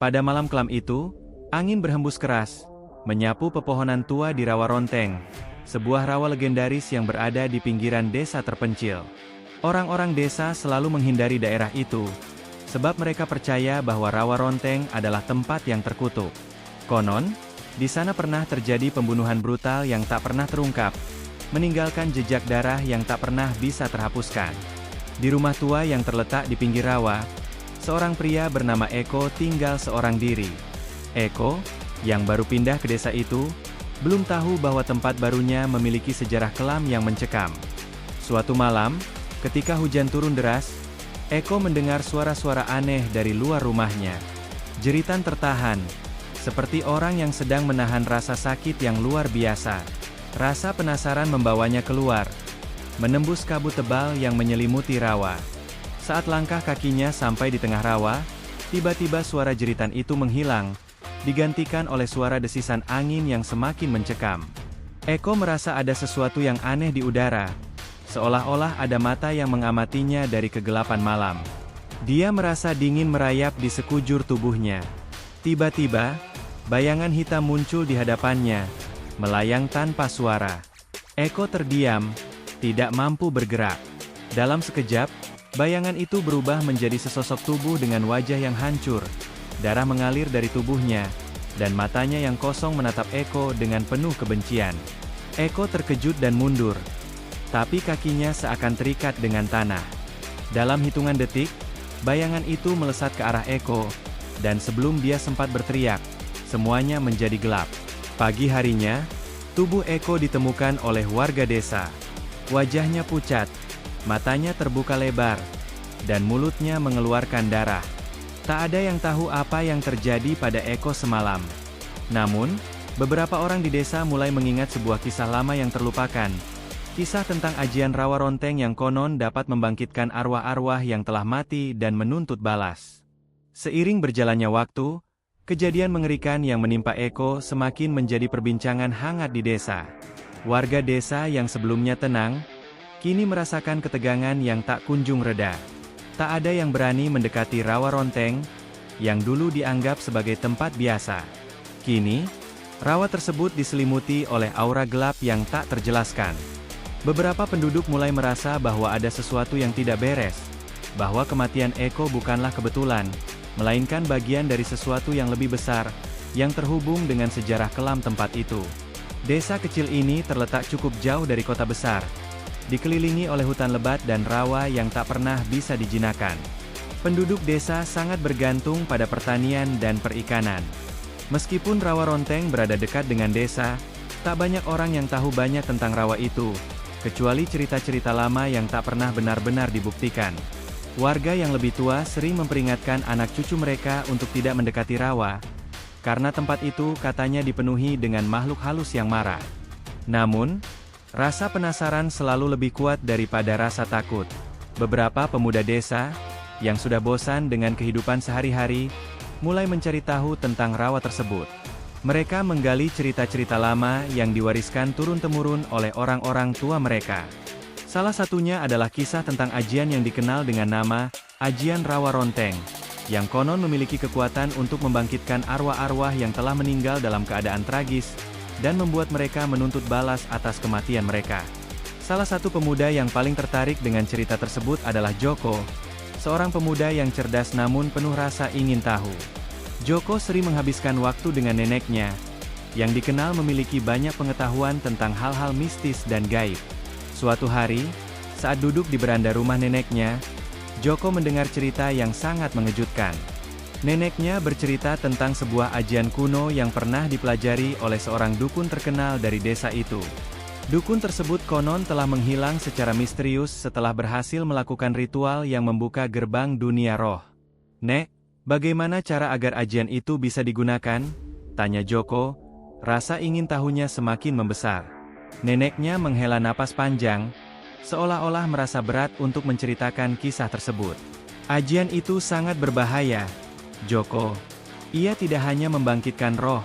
Pada malam kelam itu, angin berhembus keras, menyapu pepohonan tua di Rawa Ronteng, sebuah rawa legendaris yang berada di pinggiran desa terpencil. Orang-orang desa selalu menghindari daerah itu, sebab mereka percaya bahwa Rawa Ronteng adalah tempat yang terkutuk. Konon, di sana pernah terjadi pembunuhan brutal yang tak pernah terungkap, meninggalkan jejak darah yang tak pernah bisa terhapuskan. Di rumah tua yang terletak di pinggir rawa, seorang pria bernama Eko tinggal seorang diri. Eko, yang baru pindah ke desa itu, belum tahu bahwa tempat barunya memiliki sejarah kelam yang mencekam. Suatu malam, ketika hujan turun deras, Eko mendengar suara-suara aneh dari luar rumahnya. Jeritan tertahan, seperti orang yang sedang menahan rasa sakit yang luar biasa. Rasa penasaran membawanya keluar, menembus kabut tebal yang menyelimuti rawa. Saat langkah kakinya sampai di tengah rawa, tiba-tiba suara jeritan itu menghilang, digantikan oleh suara desisan angin yang semakin mencekam. Eko merasa ada sesuatu yang aneh di udara, seolah-olah ada mata yang mengamatinya dari kegelapan malam. Dia merasa dingin merayap di sekujur tubuhnya. Tiba-tiba, bayangan hitam muncul di hadapannya, melayang tanpa suara. Eko terdiam, tidak mampu bergerak. Dalam sekejap, bayangan itu berubah menjadi sesosok tubuh dengan wajah yang hancur. Darah mengalir dari tubuhnya, dan matanya yang kosong menatap Eko dengan penuh kebencian. Eko terkejut dan mundur, tapi kakinya seakan terikat dengan tanah. Dalam hitungan detik, bayangan itu melesat ke arah Eko, dan sebelum dia sempat berteriak, semuanya menjadi gelap. Pagi harinya, tubuh Eko ditemukan oleh warga desa. Wajahnya pucat, matanya terbuka lebar, dan mulutnya mengeluarkan darah. Tak ada yang tahu apa yang terjadi pada Eko semalam. Namun, beberapa orang di desa mulai mengingat sebuah kisah lama yang terlupakan. Kisah tentang ajian Rawa Ronteng yang konon dapat membangkitkan arwah-arwah yang telah mati dan menuntut balas. Seiring berjalannya waktu, kejadian mengerikan yang menimpa Eko semakin menjadi perbincangan hangat di desa. Warga desa yang sebelumnya tenang, kini merasakan ketegangan yang tak kunjung reda. Tak ada yang berani mendekati Rawa Ronteng, yang dulu dianggap sebagai tempat biasa. Kini, rawa tersebut diselimuti oleh aura gelap yang tak terjelaskan. Beberapa penduduk mulai merasa bahwa ada sesuatu yang tidak beres, bahwa kematian Eko bukanlah kebetulan, melainkan bagian dari sesuatu yang lebih besar, yang terhubung dengan sejarah kelam tempat itu. Desa kecil ini terletak cukup jauh dari kota besar, dikelilingi oleh hutan lebat dan rawa yang tak pernah bisa dijinakan. Penduduk desa sangat bergantung pada pertanian dan perikanan. Meskipun Rawa Ronteng berada dekat dengan desa, tak banyak orang yang tahu banyak tentang rawa itu, kecuali cerita-cerita lama yang tak pernah benar-benar dibuktikan. Warga yang lebih tua sering memperingatkan anak cucu mereka untuk tidak mendekati rawa, karena tempat itu katanya dipenuhi dengan makhluk halus yang marah. Namun, rasa penasaran selalu lebih kuat daripada rasa takut. Beberapa pemuda desa, yang sudah bosan dengan kehidupan sehari-hari, mulai mencari tahu tentang rawa tersebut. Mereka menggali cerita-cerita lama yang diwariskan turun-temurun oleh orang-orang tua mereka. Salah satunya adalah kisah tentang ajian yang dikenal dengan nama Ajian Rawa Ronteng, yang konon memiliki kekuatan untuk membangkitkan arwah-arwah yang telah meninggal dalam keadaan tragis, dan membuat mereka menuntut balas atas kematian mereka. Salah satu pemuda yang paling tertarik dengan cerita tersebut adalah Joko, seorang pemuda yang cerdas namun penuh rasa ingin tahu. Joko sering menghabiskan waktu dengan neneknya, yang dikenal memiliki banyak pengetahuan tentang hal-hal mistis dan gaib. Suatu hari, saat duduk di beranda rumah neneknya, Joko mendengar cerita yang sangat mengejutkan. Neneknya bercerita tentang sebuah ajian kuno yang pernah dipelajari oleh seorang dukun terkenal dari desa itu. Dukun tersebut konon telah menghilang secara misterius setelah berhasil melakukan ritual yang membuka gerbang dunia roh. "Nek, bagaimana cara agar ajian itu bisa digunakan?" tanya Joko, rasa ingin tahunya semakin membesar. Neneknya menghela napas panjang, seolah-olah merasa berat untuk menceritakan kisah tersebut. "Ajian itu sangat berbahaya, Joko. Ia tidak hanya membangkitkan roh,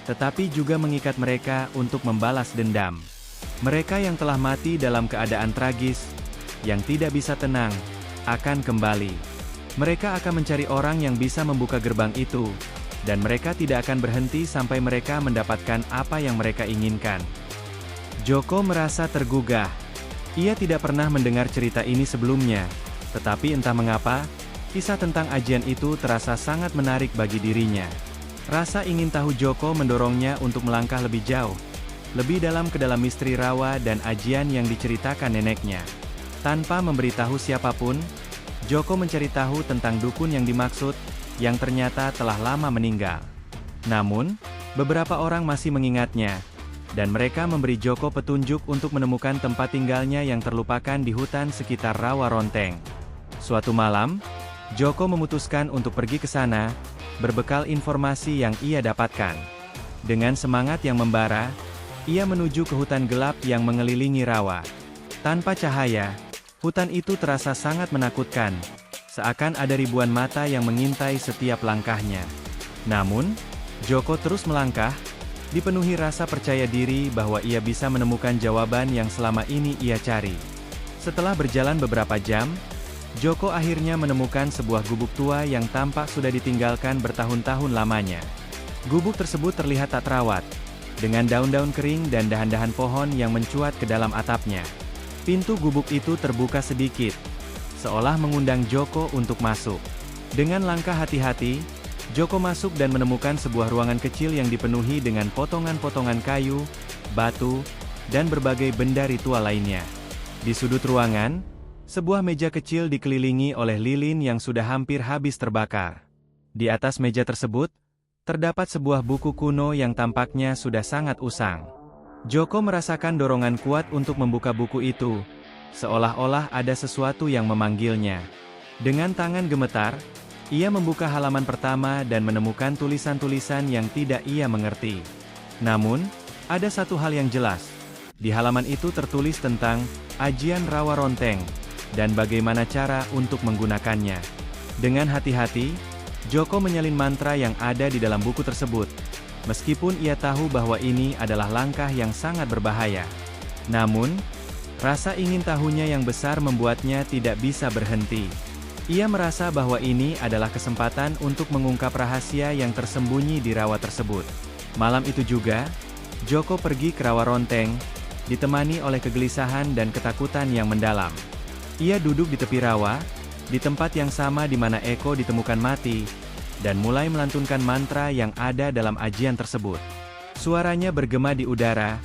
tetapi juga mengikat mereka untuk membalas dendam. Mereka yang telah mati dalam keadaan tragis, yang tidak bisa tenang, akan kembali. Mereka akan mencari orang yang bisa membuka gerbang itu, dan mereka tidak akan berhenti sampai mereka mendapatkan apa yang mereka inginkan. Joko merasa tergugah. Ia tidak pernah mendengar cerita ini sebelumnya, tetapi entah mengapa, kisah tentang ajian itu terasa sangat menarik bagi dirinya. Rasa ingin tahu Joko mendorongnya untuk melangkah lebih jauh, lebih dalam ke dalam misteri rawa dan ajian yang diceritakan neneknya. Tanpa memberitahu siapapun, Joko mencari tahu tentang dukun yang dimaksud, yang ternyata telah lama meninggal. Namun, beberapa orang masih mengingatnya, dan mereka memberi Joko petunjuk untuk menemukan tempat tinggalnya yang terlupakan di hutan sekitar Rawa Ronteng. Suatu malam, Joko memutuskan untuk pergi ke sana, berbekal informasi yang ia dapatkan. Dengan semangat yang membara, ia menuju ke hutan gelap yang mengelilingi rawa. Tanpa cahaya, hutan itu terasa sangat menakutkan, seakan ada ribuan mata yang mengintai setiap langkahnya. Namun, Joko terus melangkah, dipenuhi rasa percaya diri bahwa ia bisa menemukan jawaban yang selama ini ia cari. Setelah berjalan beberapa jam, Joko akhirnya menemukan sebuah gubuk tua yang tampak sudah ditinggalkan bertahun-tahun lamanya. Gubuk tersebut terlihat tak terawat, dengan daun-daun kering dan dahan-dahan pohon yang mencuat ke dalam atapnya. Pintu gubuk itu terbuka sedikit, seolah mengundang Joko untuk masuk. Dengan langkah hati-hati, Joko masuk dan menemukan sebuah ruangan kecil yang dipenuhi dengan potongan-potongan kayu, batu, dan berbagai benda ritual lainnya. Di sudut ruangan, sebuah meja kecil dikelilingi oleh lilin yang sudah hampir habis terbakar. Di atas meja tersebut, terdapat sebuah buku kuno yang tampaknya sudah sangat usang. Joko merasakan dorongan kuat untuk membuka buku itu, seolah-olah ada sesuatu yang memanggilnya. Dengan tangan gemetar, ia membuka halaman pertama dan menemukan tulisan-tulisan yang tidak ia mengerti. Namun, ada satu hal yang jelas. Di halaman itu tertulis tentang ajian Rawa Ronteng, dan bagaimana cara untuk menggunakannya. Dengan hati-hati, Joko menyalin mantra yang ada di dalam buku tersebut. Meskipun ia tahu bahwa ini adalah langkah yang sangat berbahaya. Namun, rasa ingin tahunya yang besar membuatnya tidak bisa berhenti. Ia merasa bahwa ini adalah kesempatan untuk mengungkap rahasia yang tersembunyi di rawa tersebut. Malam itu juga, Joko pergi ke Rawa Ronteng, ditemani oleh kegelisahan dan ketakutan yang mendalam. Ia duduk di tepi rawa, di tempat yang sama di mana Eko ditemukan mati, dan mulai melantunkan mantra yang ada dalam ajian tersebut. Suaranya bergema di udara,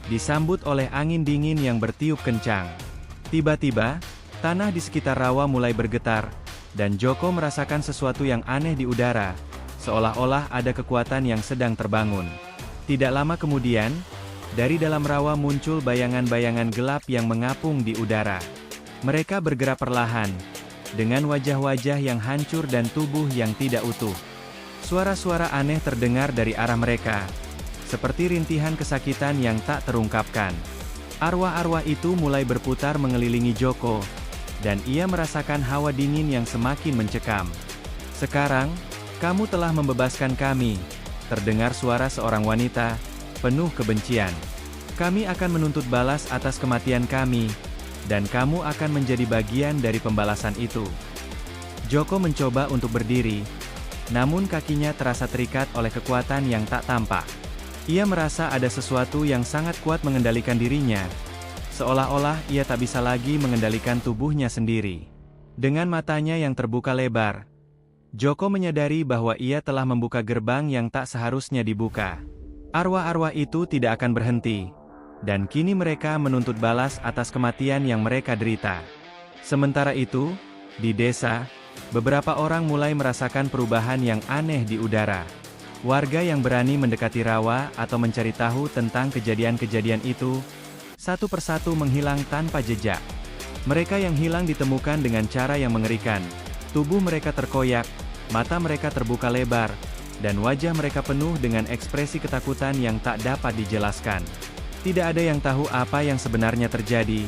disambut oleh angin dingin yang bertiup kencang. Tiba-tiba, tanah di sekitar rawa mulai bergetar, dan Joko merasakan sesuatu yang aneh di udara, seolah-olah ada kekuatan yang sedang terbangun. Tidak lama kemudian, dari dalam rawa muncul bayangan-bayangan gelap yang mengapung di udara. Mereka bergerak perlahan, dengan wajah-wajah yang hancur dan tubuh yang tidak utuh. Suara-suara aneh terdengar dari arah mereka, seperti rintihan kesakitan yang tak terungkapkan. Arwah-arwah itu mulai berputar mengelilingi Joko, dan ia merasakan hawa dingin yang semakin mencekam. "Sekarang, kamu telah membebaskan kami," terdengar suara seorang wanita, penuh kebencian. "Kami akan menuntut balas atas kematian kami, dan kamu akan menjadi bagian dari pembalasan itu." Joko mencoba untuk berdiri, namun kakinya terasa terikat oleh kekuatan yang tak tampak. Ia merasa ada sesuatu yang sangat kuat mengendalikan dirinya, seolah-olah ia tak bisa lagi mengendalikan tubuhnya sendiri. Dengan matanya yang terbuka lebar, Joko menyadari bahwa ia telah membuka gerbang yang tak seharusnya dibuka. Arwah-arwah itu tidak akan berhenti, dan kini mereka menuntut balas atas kematian yang mereka derita. Sementara itu, di desa, beberapa orang mulai merasakan perubahan yang aneh di udara. Warga yang berani mendekati rawa atau mencari tahu tentang kejadian-kejadian itu, satu persatu menghilang tanpa jejak. Mereka yang hilang ditemukan dengan cara yang mengerikan. Tubuh mereka terkoyak, mata mereka terbuka lebar, dan wajah mereka penuh dengan ekspresi ketakutan yang tak dapat dijelaskan. Tidak ada yang tahu apa yang sebenarnya terjadi,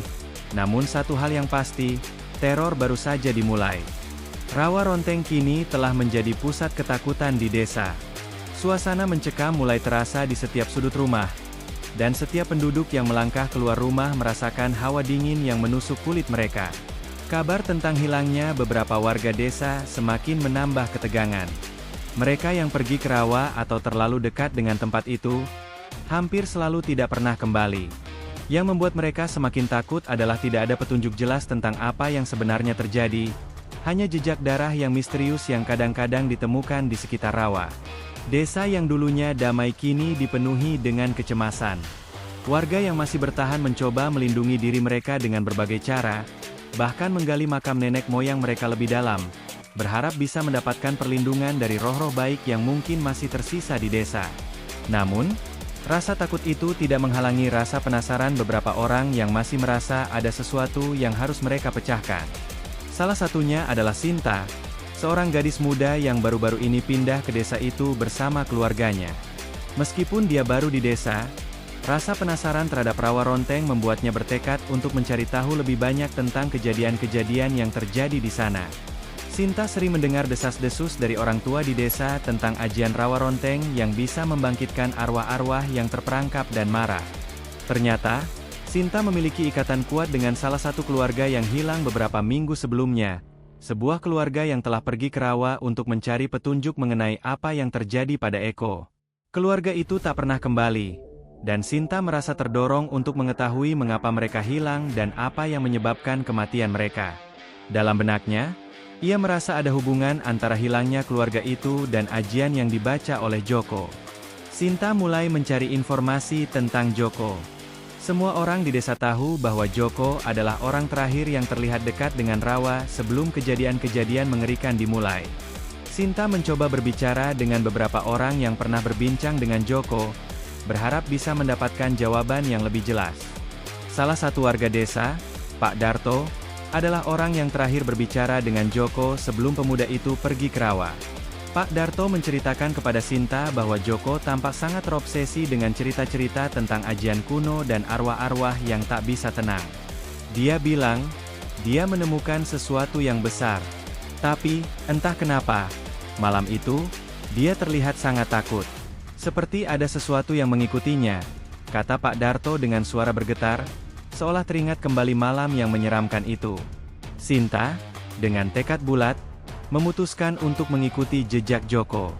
namun satu hal yang pasti, teror baru saja dimulai. Rawa Ronteng kini telah menjadi pusat ketakutan di desa. Suasana mencekam mulai terasa di setiap sudut rumah, dan setiap penduduk yang melangkah keluar rumah merasakan hawa dingin yang menusuk kulit mereka. Kabar tentang hilangnya beberapa warga desa semakin menambah ketegangan. Mereka yang pergi ke rawa atau terlalu dekat dengan tempat itu, hampir selalu tidak pernah kembali. Yang membuat mereka semakin takut adalah tidak ada petunjuk jelas tentang apa yang sebenarnya terjadi, hanya jejak darah yang misterius yang kadang-kadang ditemukan di sekitar rawa. Desa yang dulunya damai kini dipenuhi dengan kecemasan. Warga yang masih bertahan mencoba melindungi diri mereka dengan berbagai cara, bahkan menggali makam nenek moyang mereka lebih dalam, berharap bisa mendapatkan perlindungan dari roh-roh baik yang mungkin masih tersisa di desa. Namun, rasa takut itu tidak menghalangi rasa penasaran beberapa orang yang masih merasa ada sesuatu yang harus mereka pecahkan. Salah satunya adalah Sinta, seorang gadis muda yang baru-baru ini pindah ke desa itu bersama keluarganya. Meskipun dia baru di desa, rasa penasaran terhadap rawa Ronteng membuatnya bertekad untuk mencari tahu lebih banyak tentang kejadian-kejadian yang terjadi di sana. Sinta sering mendengar desas-desus dari orang tua di desa tentang ajian rawa Ronteng yang bisa membangkitkan arwah-arwah yang terperangkap dan marah. Ternyata, Sinta memiliki ikatan kuat dengan salah satu keluarga yang hilang beberapa minggu sebelumnya, sebuah keluarga yang telah pergi ke rawa untuk mencari petunjuk mengenai apa yang terjadi pada Eko. Keluarga itu tak pernah kembali, dan Sinta merasa terdorong untuk mengetahui mengapa mereka hilang dan apa yang menyebabkan kematian mereka. Dalam benaknya, ia merasa ada hubungan antara hilangnya keluarga itu dan ajian yang dibaca oleh Joko. Sinta mulai mencari informasi tentang Joko. Semua orang di desa tahu bahwa Joko adalah orang terakhir yang terlihat dekat dengan rawa sebelum kejadian-kejadian mengerikan dimulai. Sinta mencoba berbicara dengan beberapa orang yang pernah berbincang dengan Joko, berharap bisa mendapatkan jawaban yang lebih jelas. Salah satu warga desa, Pak Darto, adalah orang yang terakhir berbicara dengan Joko sebelum pemuda itu pergi ke rawa. Pak Darto menceritakan kepada Sinta bahwa Joko tampak sangat terobsesi dengan cerita-cerita tentang ajian kuno dan arwah-arwah yang tak bisa tenang. Dia bilang, dia menemukan sesuatu yang besar. Tapi, entah kenapa, malam itu, dia terlihat sangat takut. Seperti ada sesuatu yang mengikutinya, kata Pak Darto dengan suara bergetar, seolah teringat kembali malam yang menyeramkan itu. Sinta, dengan tekad bulat, memutuskan untuk mengikuti jejak Joko.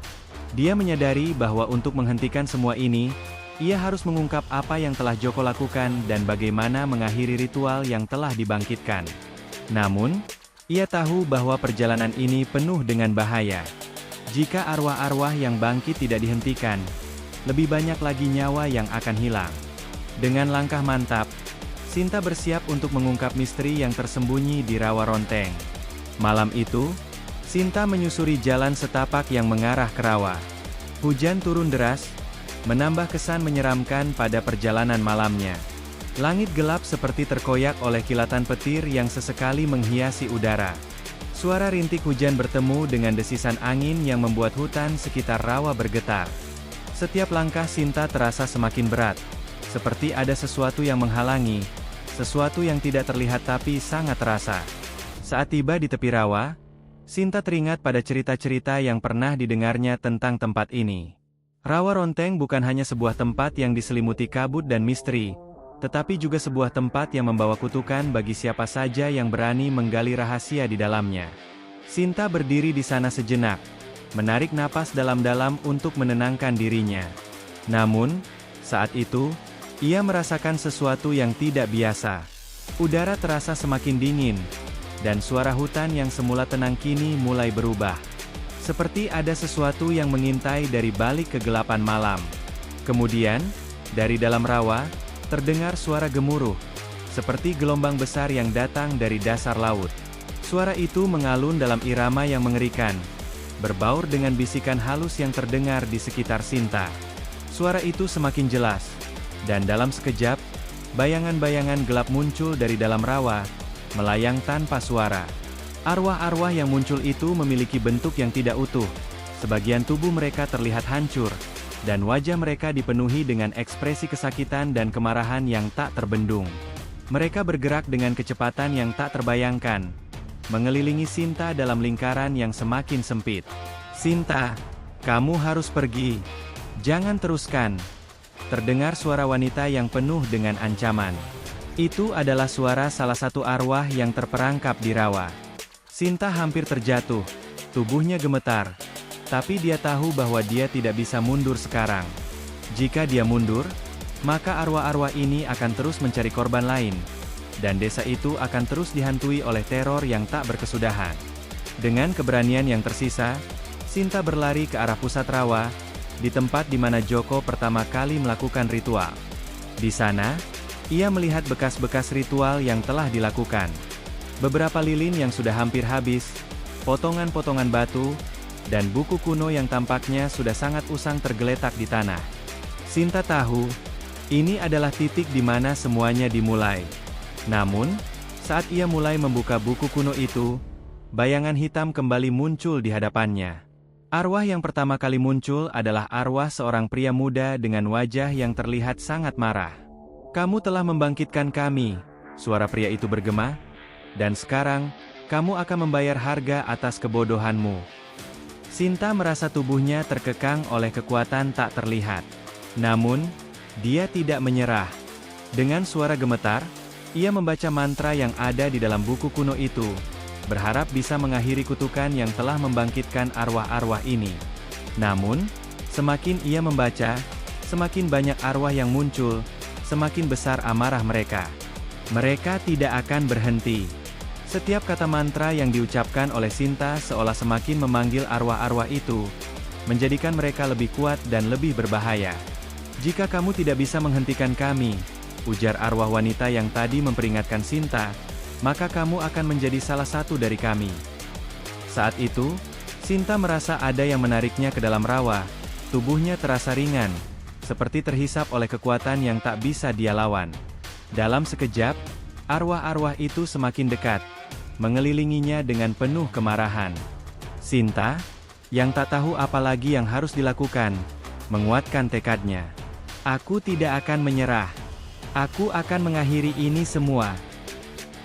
Dia menyadari bahwa untuk menghentikan semua ini, ia harus mengungkap apa yang telah Joko lakukan dan bagaimana mengakhiri ritual yang telah dibangkitkan. Namun, ia tahu bahwa perjalanan ini penuh dengan bahaya. Jika arwah-arwah yang bangkit tidak dihentikan, lebih banyak lagi nyawa yang akan hilang. Dengan langkah mantap, Sinta bersiap untuk mengungkap misteri yang tersembunyi di rawa Ronteng. Malam itu, Sinta menyusuri jalan setapak yang mengarah ke rawa. Hujan turun deras, menambah kesan menyeramkan pada perjalanan malamnya. Langit gelap seperti terkoyak oleh kilatan petir yang sesekali menghiasi udara. Suara rintik hujan bertemu dengan desisan angin yang membuat hutan sekitar rawa bergetar. Setiap langkah Sinta terasa semakin berat, seperti ada sesuatu yang menghalangi, sesuatu yang tidak terlihat tapi sangat terasa. Saat tiba di tepi rawa, Sinta teringat pada cerita-cerita yang pernah didengarnya tentang tempat ini. Rawa Ronteng bukan hanya sebuah tempat yang diselimuti kabut dan misteri, tetapi juga sebuah tempat yang membawa kutukan bagi siapa saja yang berani menggali rahasia di dalamnya. Sinta berdiri di sana sejenak, menarik napas dalam-dalam untuk menenangkan dirinya. Namun, saat itu, ia merasakan sesuatu yang tidak biasa. Udara terasa semakin dingin, dan suara hutan yang semula tenang kini mulai berubah. Seperti ada sesuatu yang mengintai dari balik kegelapan malam. Kemudian, dari dalam rawa, terdengar suara gemuruh, seperti gelombang besar yang datang dari dasar laut. Suara itu mengalun dalam irama yang mengerikan, berbaur dengan bisikan halus yang terdengar di sekitar Sinta. Suara itu semakin jelas, dan dalam sekejap, bayangan-bayangan gelap muncul dari dalam rawa, melayang tanpa suara. Arwah-arwah yang muncul itu memiliki bentuk yang tidak utuh. Sebagian tubuh mereka terlihat hancur, dan wajah mereka dipenuhi dengan ekspresi kesakitan dan kemarahan yang tak terbendung. Mereka bergerak dengan kecepatan yang tak terbayangkan, mengelilingi Sinta dalam lingkaran yang semakin sempit. "Sinta, kamu harus pergi. Jangan teruskan." Terdengar suara wanita yang penuh dengan ancaman. Itu adalah suara salah satu arwah yang terperangkap di rawa. Sinta hampir terjatuh, tubuhnya gemetar, Tapi dia tahu bahwa dia tidak bisa mundur sekarang. Jika dia mundur, maka arwah-arwah ini akan terus mencari korban lain. Dan desa itu akan terus dihantui oleh teror yang tak berkesudahan. Dengan keberanian yang tersisa, Sinta berlari ke arah pusat rawa, di tempat di mana Joko pertama kali melakukan ritual. Di sana, ia melihat bekas-bekas ritual yang telah dilakukan. Beberapa lilin yang sudah hampir habis, potongan-potongan batu, dan buku kuno yang tampaknya sudah sangat usang tergeletak di tanah. Sinta tahu, ini adalah titik di mana semuanya dimulai. Namun, saat ia mulai membuka buku kuno itu, bayangan hitam kembali muncul di hadapannya. Arwah yang pertama kali muncul adalah arwah seorang pria muda dengan wajah yang terlihat sangat marah. "Kamu telah membangkitkan kami," suara pria itu bergema, "dan sekarang, kamu akan membayar harga atas kebodohanmu." Sinta merasa tubuhnya terkekang oleh kekuatan tak terlihat. Namun, dia tidak menyerah. Dengan suara gemetar, ia membaca mantra yang ada di dalam buku kuno itu, berharap bisa mengakhiri kutukan yang telah membangkitkan arwah-arwah ini. Namun, semakin ia membaca, semakin banyak arwah yang muncul, semakin besar amarah mereka. Mereka tidak akan berhenti. Setiap kata mantra yang diucapkan oleh Sinta seolah semakin memanggil arwah-arwah itu, menjadikan mereka lebih kuat dan lebih berbahaya. "Jika kamu tidak bisa menghentikan kami," ujar arwah wanita yang tadi memperingatkan Sinta, "maka kamu akan menjadi salah satu dari kami." Saat itu, Sinta merasa ada yang menariknya ke dalam rawa, tubuhnya terasa ringan, seperti terhisap oleh kekuatan yang tak bisa dia lawan. Dalam sekejap, arwah-arwah itu semakin dekat, mengelilinginya dengan penuh kemarahan. Sinta, yang tak tahu apa lagi yang harus dilakukan, menguatkan tekadnya. "Aku tidak akan menyerah. Aku akan mengakhiri ini semua."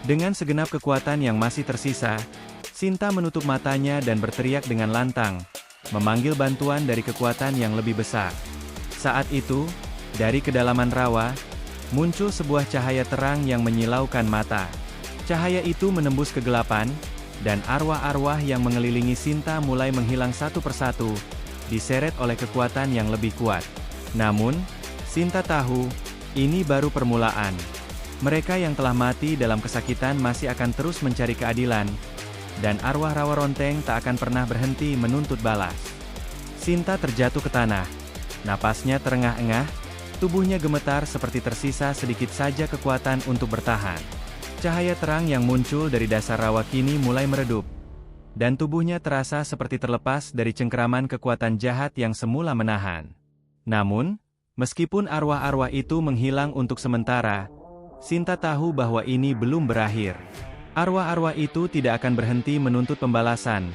Dengan segenap kekuatan yang masih tersisa, Sinta menutup matanya dan berteriak dengan lantang, memanggil bantuan dari kekuatan yang lebih besar. Saat itu, dari kedalaman rawa, muncul sebuah cahaya terang yang menyilaukan mata. Cahaya itu menembus kegelapan, dan arwah-arwah yang mengelilingi Sinta mulai menghilang satu persatu, diseret oleh kekuatan yang lebih kuat. Namun, Sinta tahu, ini baru permulaan. Mereka yang telah mati dalam kesakitan masih akan terus mencari keadilan, dan arwah rawa Ronteng tak akan pernah berhenti menuntut balas. Sinta terjatuh ke tanah. Napasnya terengah-engah, tubuhnya gemetar seperti tersisa sedikit saja kekuatan untuk bertahan. Cahaya terang yang muncul dari dasar rawa kini mulai meredup, dan tubuhnya terasa seperti terlepas dari cengkeraman kekuatan jahat yang semula menahan. Namun, meskipun arwah-arwah itu menghilang untuk sementara, Sinta tahu bahwa ini belum berakhir. Arwah-arwah itu tidak akan berhenti menuntut pembalasan,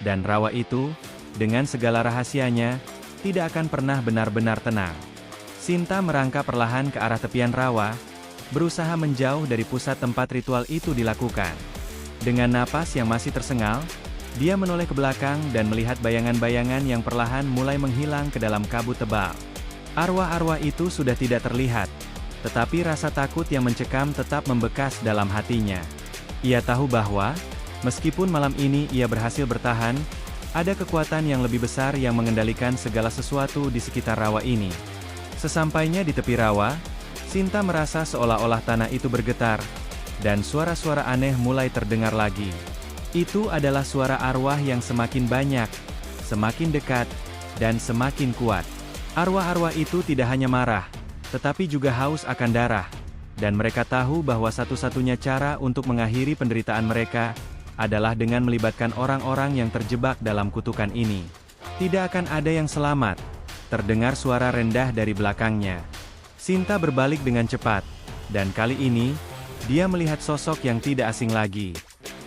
dan rawa itu, dengan segala rahasianya, tidak akan pernah benar-benar tenang. Sinta merangkak perlahan ke arah tepian rawa, berusaha menjauh dari pusat tempat ritual itu dilakukan. Dengan napas yang masih tersengal, dia menoleh ke belakang dan melihat bayangan-bayangan yang perlahan mulai menghilang ke dalam kabut tebal. Arwah-arwah itu sudah tidak terlihat, tetapi rasa takut yang mencekam tetap membekas dalam hatinya. Ia tahu bahwa, meskipun malam ini ia berhasil bertahan, ada kekuatan yang lebih besar yang mengendalikan segala sesuatu di sekitar rawa ini. Sesampainya di tepi rawa, Sinta merasa seolah-olah tanah itu bergetar, dan suara-suara aneh mulai terdengar lagi. Itu adalah suara arwah yang semakin banyak, semakin dekat, dan semakin kuat. Arwah-arwah itu tidak hanya marah, tetapi juga haus akan darah, dan mereka tahu bahwa satu-satunya cara untuk mengakhiri penderitaan mereka adalah dengan melibatkan orang-orang yang terjebak dalam kutukan ini. Tidak akan ada yang selamat, terdengar suara rendah dari belakangnya. Sinta berbalik dengan cepat, dan kali ini, dia melihat sosok yang tidak asing lagi.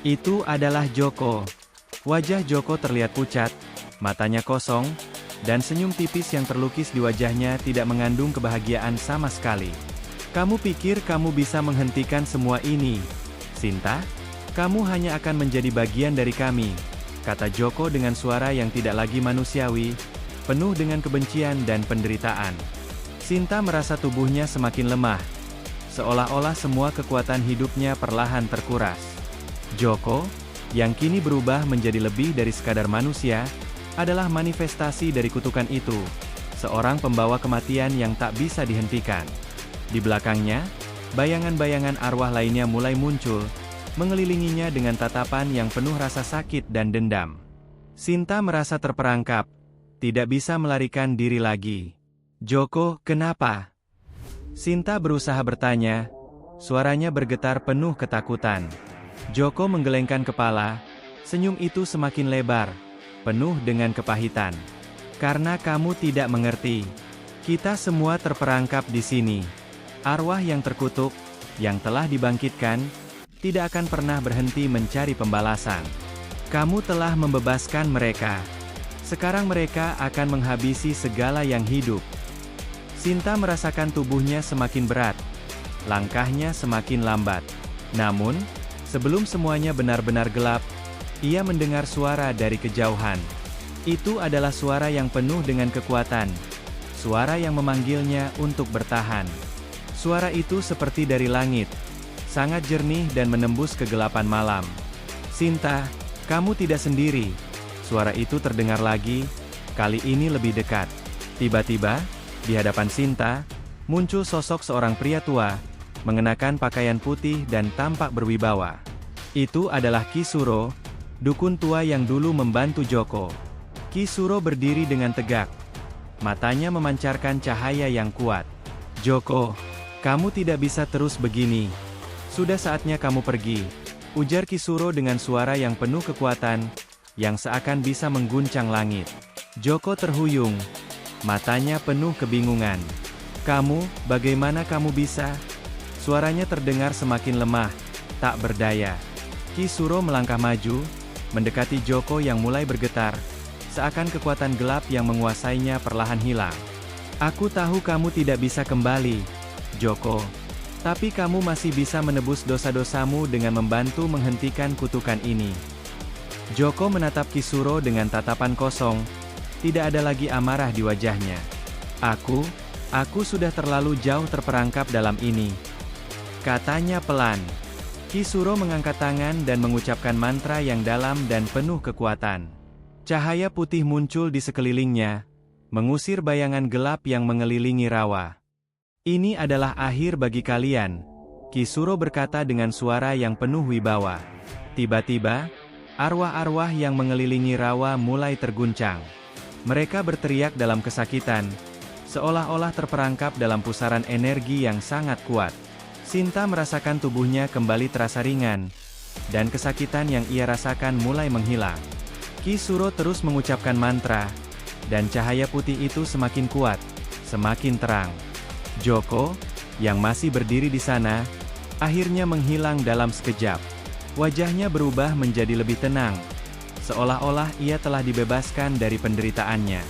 Itu adalah Joko. Wajah Joko terlihat pucat, matanya kosong, dan senyum tipis yang terlukis di wajahnya tidak mengandung kebahagiaan sama sekali. "Kamu pikir kamu bisa menghentikan semua ini, Sinta? Kamu hanya akan menjadi bagian dari kami," kata Joko dengan suara yang tidak lagi manusiawi, penuh dengan kebencian dan penderitaan. Sinta merasa tubuhnya semakin lemah, seolah-olah semua kekuatan hidupnya perlahan terkuras. Joko, yang kini berubah menjadi lebih dari sekadar manusia, adalah manifestasi dari kutukan itu, seorang pembawa kematian yang tak bisa dihentikan. Di belakangnya, bayangan-bayangan arwah lainnya mulai muncul, mengelilinginya dengan tatapan yang penuh rasa sakit dan dendam. Sinta merasa terperangkap, tidak bisa melarikan diri lagi. "Joko, kenapa?" Sinta berusaha bertanya, suaranya bergetar penuh ketakutan. Joko menggelengkan kepala, senyum itu semakin lebar, penuh dengan kepahitan. "Karena kamu tidak mengerti. Kita semua terperangkap di sini. Arwah yang terkutuk, yang telah dibangkitkan, tidak akan pernah berhenti mencari pembalasan. Kamu telah membebaskan mereka. Sekarang mereka akan menghabisi segala yang hidup." Sinta merasakan tubuhnya semakin berat. Langkahnya semakin lambat. Namun, sebelum semuanya benar-benar gelap, ia mendengar suara dari kejauhan. Itu adalah suara yang penuh dengan kekuatan. Suara yang memanggilnya untuk bertahan. Suara itu seperti dari langit, sangat jernih dan menembus kegelapan malam. "Sinta, kamu tidak sendiri." Suara itu terdengar lagi, kali ini lebih dekat. Tiba-tiba, di hadapan Sinta, muncul sosok seorang pria tua, mengenakan pakaian putih dan tampak berwibawa. Itu adalah Ki Suro, dukun tua yang dulu membantu Joko. Ki Suro berdiri dengan tegak. Matanya memancarkan cahaya yang kuat. "Joko, kamu tidak bisa terus begini. Sudah saatnya kamu pergi," ujar Ki Suro dengan suara yang penuh kekuatan, yang seakan bisa mengguncang langit. Joko terhuyung. Matanya penuh kebingungan. "Kamu, bagaimana kamu bisa?" Suaranya terdengar semakin lemah, tak berdaya. Ki Suro melangkah maju, mendekati Joko yang mulai bergetar, seakan kekuatan gelap yang menguasainya perlahan hilang. "Aku tahu kamu tidak bisa kembali, Joko. Tapi kamu masih bisa menebus dosa-dosamu dengan membantu menghentikan kutukan ini." Joko menatap Ki Suro dengan tatapan kosong, tidak ada lagi amarah di wajahnya. Aku sudah terlalu jauh terperangkap dalam ini," katanya pelan. Ki Suro mengangkat tangan dan mengucapkan mantra yang dalam dan penuh kekuatan. Cahaya putih muncul di sekelilingnya, mengusir bayangan gelap yang mengelilingi rawa. "Ini adalah akhir bagi kalian," Ki Suro berkata dengan suara yang penuh wibawa. Tiba-tiba, arwah-arwah yang mengelilingi rawa mulai terguncang. Mereka berteriak dalam kesakitan, seolah-olah terperangkap dalam pusaran energi yang sangat kuat. Sinta merasakan tubuhnya kembali terasa ringan, dan kesakitan yang ia rasakan mulai menghilang. Ki Suro terus mengucapkan mantra, dan cahaya putih itu semakin kuat, semakin terang. Joko, yang masih berdiri di sana, akhirnya menghilang dalam sekejap. Wajahnya berubah menjadi lebih tenang, seolah-olah ia telah dibebaskan dari penderitaannya.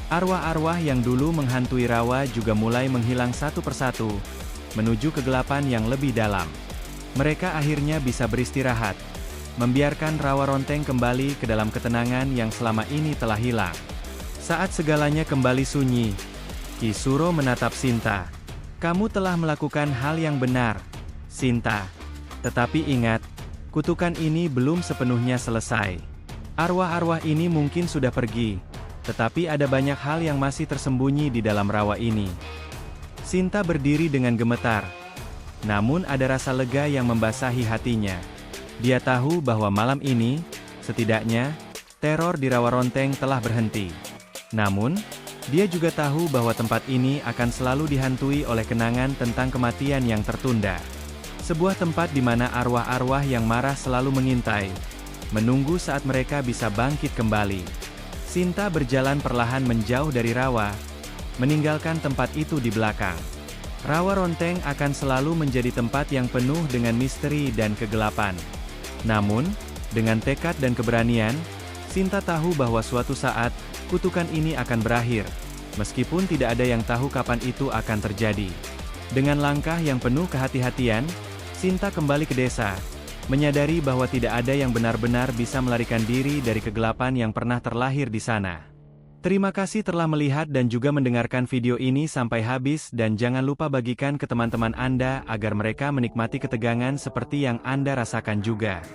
Arwah-arwah yang dulu menghantui rawa juga mulai menghilang satu persatu, menuju kegelapan yang lebih dalam. Mereka akhirnya bisa beristirahat, membiarkan rawa Ronteng kembali ke dalam ketenangan yang selama ini telah hilang. Saat segalanya kembali sunyi, Ki Suro menatap Sinta. "Kamu telah melakukan hal yang benar, Sinta. Tetapi ingat, kutukan ini belum sepenuhnya selesai. Arwah-arwah ini mungkin sudah pergi, tetapi ada banyak hal yang masih tersembunyi di dalam rawa ini." Sinta berdiri dengan gemetar. Namun ada rasa lega yang membasahi hatinya. Dia tahu bahwa malam ini, setidaknya, teror di rawa Ronteng telah berhenti. Namun, dia juga tahu bahwa tempat ini akan selalu dihantui oleh kenangan tentang kematian yang tertunda. Sebuah tempat di mana arwah-arwah yang marah selalu mengintai, menunggu saat mereka bisa bangkit kembali. Sinta berjalan perlahan menjauh dari rawa, meninggalkan tempat itu di belakang. Rawa Ronteng akan selalu menjadi tempat yang penuh dengan misteri dan kegelapan. Namun, dengan tekad dan keberanian, Sinta tahu bahwa suatu saat, kutukan ini akan berakhir, meskipun tidak ada yang tahu kapan itu akan terjadi. Dengan langkah yang penuh kehati-hatian, Sinta kembali ke desa, menyadari bahwa tidak ada yang benar-benar bisa melarikan diri dari kegelapan yang pernah terlahir di sana. Terima kasih telah melihat dan juga mendengarkan video ini sampai habis dan jangan lupa bagikan ke teman-teman Anda agar mereka menikmati ketegangan seperti yang Anda rasakan juga.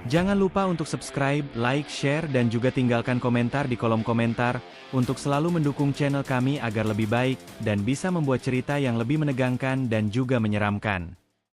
Jangan lupa untuk subscribe, like, share dan juga tinggalkan komentar di kolom komentar, untuk selalu mendukung channel kami agar lebih baik, dan bisa membuat cerita yang lebih menegangkan dan juga menyeramkan.